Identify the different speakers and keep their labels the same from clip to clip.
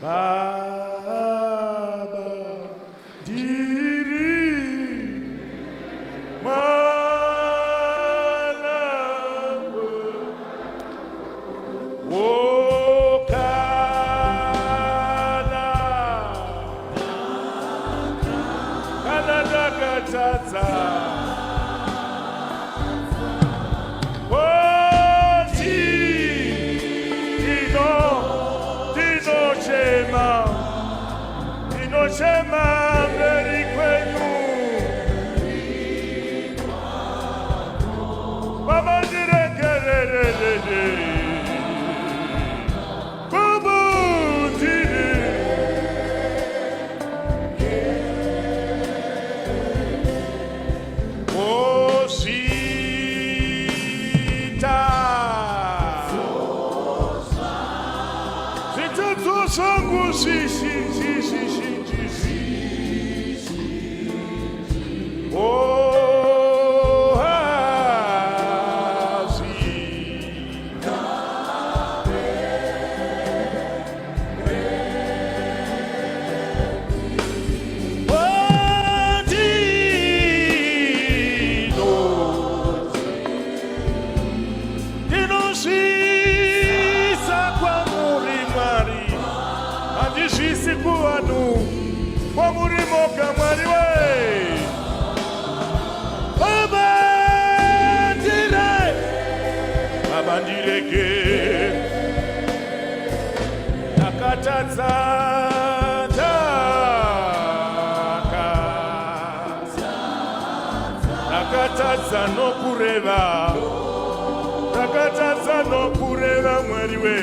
Speaker 1: Baba diri malamu okala kanadakatata Shema mberi kwenu Baba direkerere Bubu dire Osita Sita tu sangu si Oh, Asita Dino sisa kwa murimari Andishisi kuanu kwa murimo kamari we Abandireke Nakatata Nakatata no kureva Nakatata no kureva mwariwe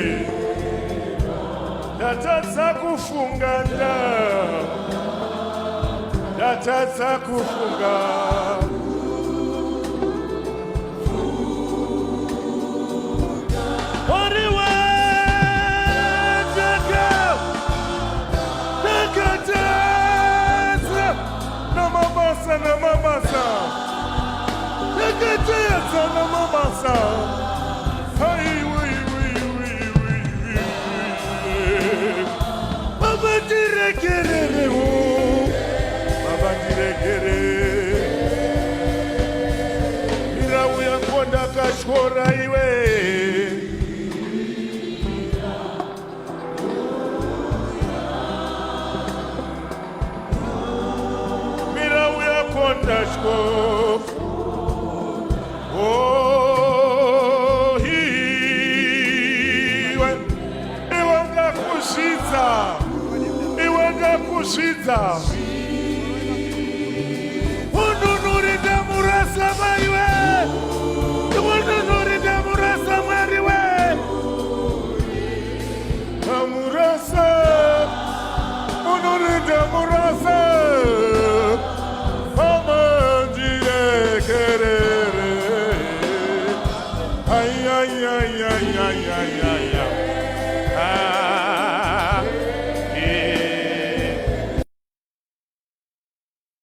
Speaker 1: Natata kufunga Natata kufunga Namamasa, Nakatata namamasa. Hey, we. Baba direkere wo, Baba direkere. Mirawu yankonda kashkora iwe. Kondashko Oh hiwe Iwanga kushita Ununuri damurasa maiwe Ununuri damurasa mariwe Damurasa Ununuri damurasa Ay, ay, ay, ay, ay, ay, ay, ay.